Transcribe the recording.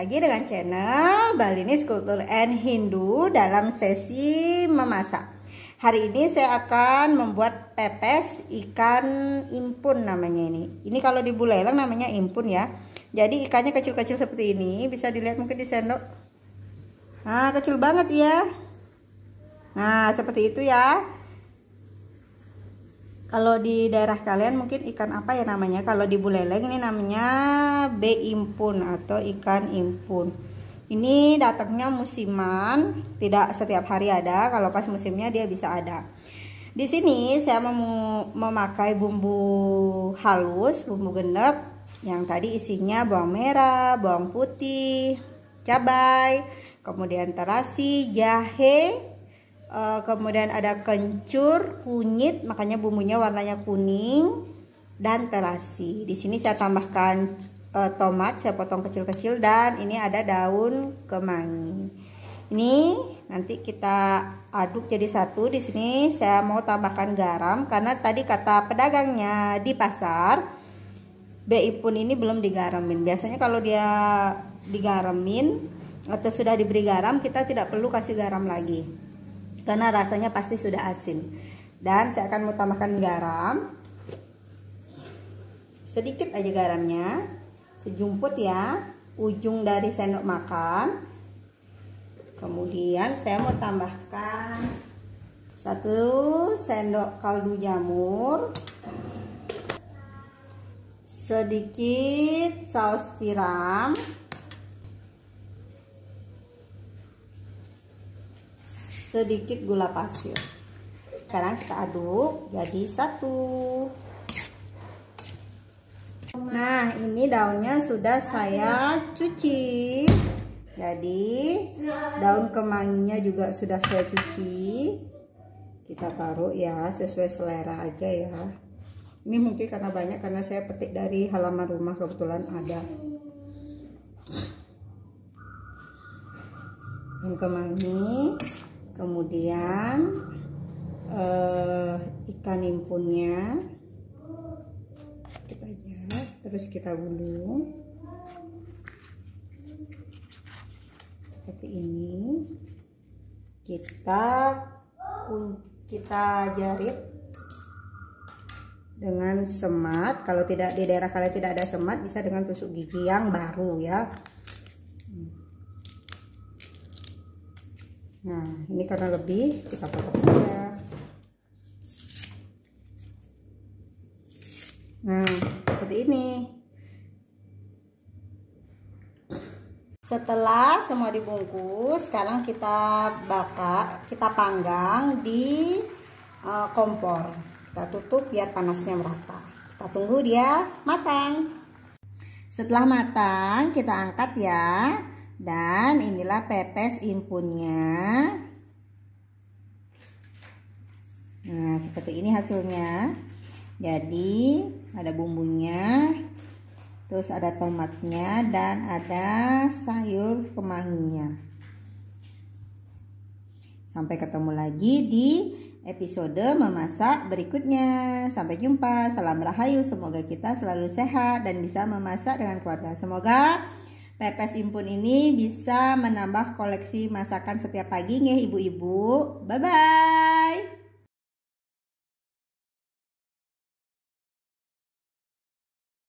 lagi dengan channel Balinese Culture and Hindu dalam sesi memasak. Hari ini saya akan membuat pepes ikan impun namanya ini. Ini kalau di Buleleng namanya impun ya. Jadi ikannya kecil-kecil seperti ini, bisa dilihat mungkin di sendok. Nah, kecil banget ya. Nah, seperti itu ya. Kalau di daerah kalian mungkin ikan apa ya namanya? Kalau di Buleleng ini namanya impun atau ikan impun. Ini datangnya musiman, tidak setiap hari ada. Kalau pas musimnya dia bisa ada. Di sini saya memakai bumbu halus, bumbu genep yang tadi isinya bawang merah, bawang putih, cabai, kemudian terasi, jahe. Kemudian ada kencur, kunyit, makanya bumbunya warnanya kuning, dan terasi. Di sini saya tambahkan tomat, saya potong kecil-kecil, dan ini ada daun kemangi. Ini nanti kita aduk jadi satu. Di sini saya mau tambahkan garam karena tadi kata pedagangnya di pasar impun ini belum digaramin. Biasanya kalau dia digaramin atau sudah diberi garam, kita tidak perlu kasih garam lagi karena rasanya pasti sudah asin. Dan saya akan mau tambahkan garam sedikit aja, garamnya sejumput ya, ujung dari sendok makan. Kemudian saya mau tambahkan 1 sendok kaldu jamur, sedikit saus tiram, sedikit gula pasir. Sekarang kita aduk jadi satu. Nah, ini daunnya sudah saya cuci. Jadi daun kemanginya juga sudah saya cuci. Kita taruh ya sesuai selera aja ya. Ini mungkin karena banyak, karena saya petik dari halaman rumah, kebetulan ada. Daun kemangi. Kemudian ikan impunnya kita aja, terus kita gulung seperti ini. Kita jarit dengan semat. Kalau tidak, di daerah kalian tidak ada semat, bisa dengan tusuk gigi yang baru ya. Nah, ini karena lebih, kita potong aja. Nah, seperti ini. Setelah semua dibungkus, sekarang kita bakar, kita panggang di kompor. Kita tutup biar panasnya merata. Kita tunggu dia matang. Setelah matang, kita angkat ya. Dan inilah pepes impunnya. Nah, seperti ini hasilnya. Jadi ada bumbunya, terus ada tomatnya, dan ada sayur kemanginya. Sampai ketemu lagi di episode memasak berikutnya. Sampai jumpa. Salam rahayu. Semoga kita selalu sehat dan bisa memasak dengan keluarga. Semoga pepes impun ini bisa menambah koleksi masakan setiap pagi nih ibu-ibu. Bye-bye.